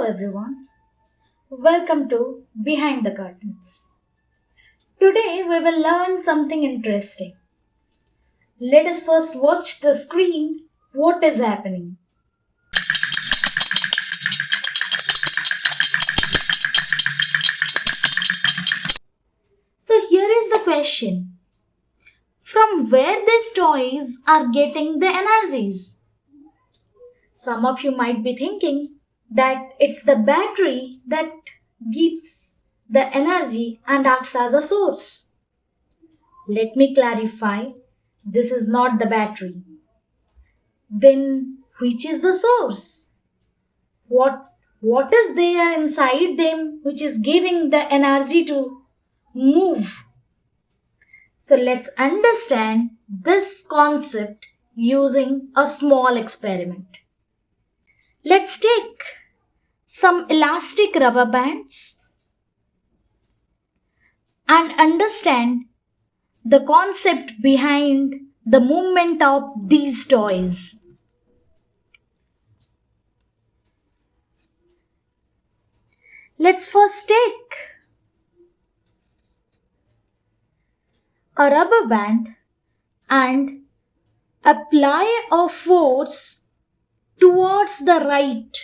Hello everyone, welcome to Behind the Curtains. Today we will learn something interesting. Let us first watch the screen. What is happening? So here is the question. From where these toys are getting the energies? Some of you might be thinking that it's the battery that gives the energy and acts as a source. Let me clarify, this is not the battery. Then which is the source? What is there inside them which is giving the energy to move? So let's understand this concept using a small experiment. Let's take some elastic rubber bands and understand the concept behind the movement of these toys. Let's first take a rubber band and apply a force towards the right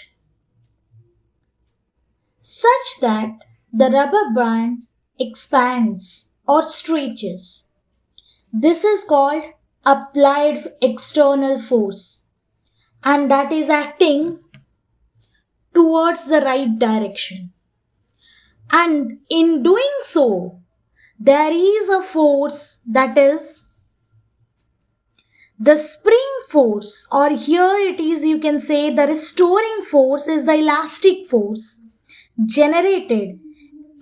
such that the rubber band expands or stretches. This is called applied external force, and that is acting towards the right direction. And in doing so, there is a force, that is the spring force, or here it is, you can say the restoring force is the elastic force generated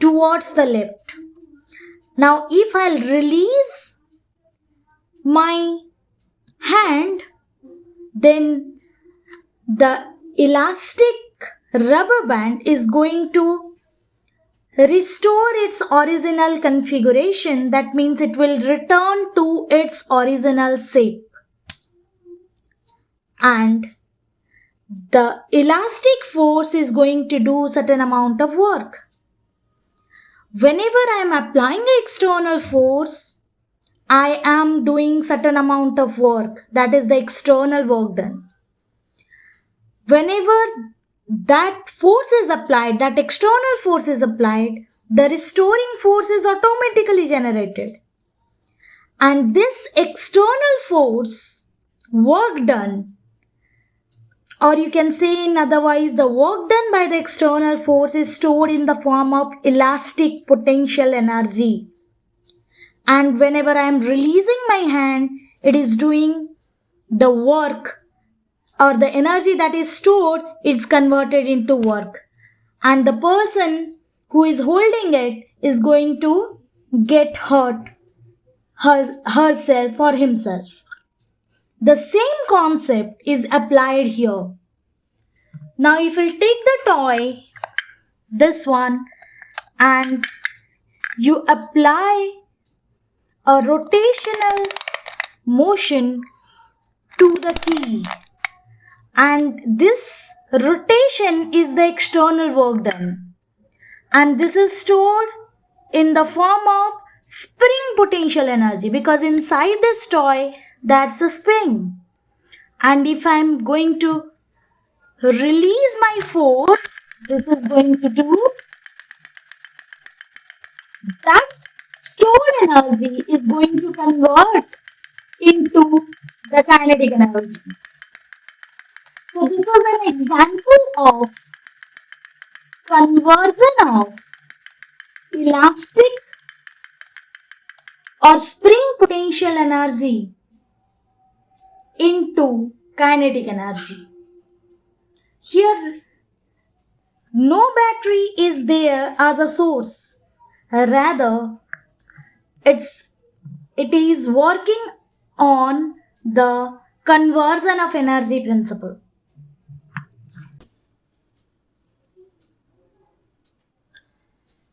towards the left. Now if I'll release my hand, then the elastic rubber band is going to restore its original configuration. That means it will return to its original shape. And the elastic force is going to do certain amount of work. Whenever I am applying external force, I am doing certain amount of work, that is the external work done. Whenever that force is applied, that external force is applied, the restoring force is automatically generated. And this external force, work done, or you can say in otherwise, the work done by the external force is stored in the form of elastic potential energy. And whenever I am releasing my hand, it is doing the work, or the energy that is stored, it's converted into work. And the person who is holding it is going to get hurt herself or himself. The same concept is applied here. Now if we'll take the toy, this one, and you apply a rotational motion to the key, and this rotation is the external work done, and this is stored in the form of spring potential energy, because inside this toy that's a spring. And if I'm going to release my force, this is going to do that stored energy is going to convert into the kinetic energy. So this was an example of conversion of elastic or spring potential energy into kinetic energy. Here, no battery is there as a source. Rather, it is working on the conversion of energy principle.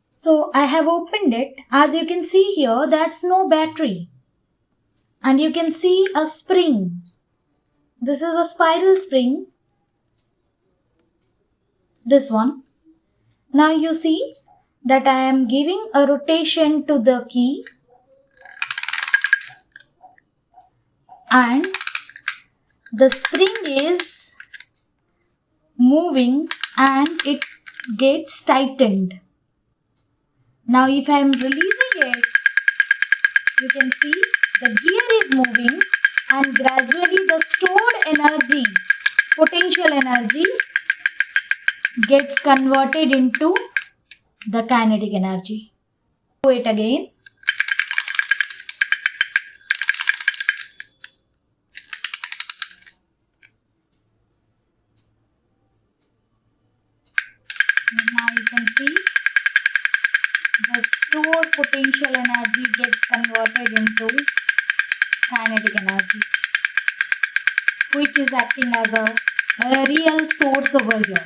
So I have opened it. As you can see here, there's no battery. And you can see a spring. This is a spiral spring. this one. Now you see that I am giving a rotation to the key and the spring is moving and it gets tightened. Now if I am releasing it, you can see the gear is moving and gradually the stored energy, potential energy, gets converted into the kinetic energy. Do it again. Now you can see the stored potential energy gets converted into kinetic energy, which is acting as a real source over here.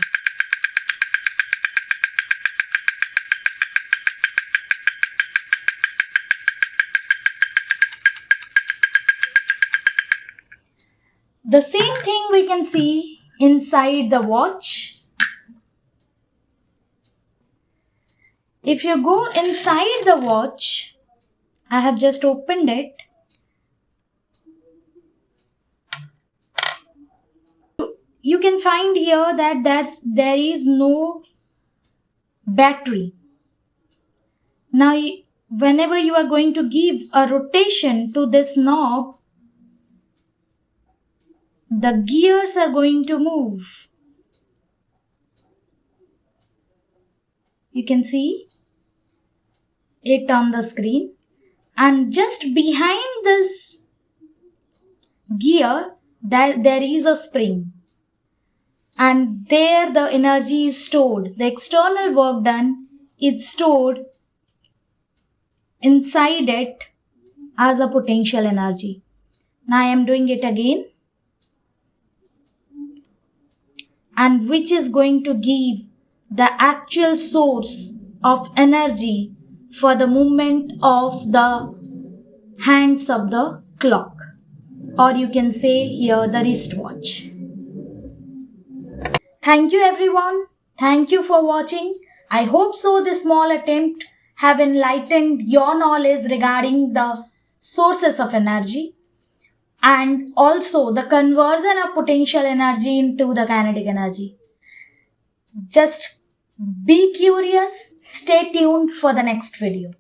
The same thing we can see inside the watch. If you go inside the watch, I have just opened it. You can find here that there is no battery. Now, whenever you are going to give a rotation to this knob, the gears are going to move. You can see it on the screen, and just behind this gear there is a spring, and there the energy is stored. The external work done is stored inside it as a potential energy. Now I am doing it again, and which is going to give the actual source of energy for the movement of the hands of the clock, or you can say here the wristwatch. Thank you everyone. Thank you for watching. I hope so this small attempt have enlightened your knowledge regarding the sources of energy and also the conversion of potential energy into the kinetic energy. Just be curious, stay tuned for the next video.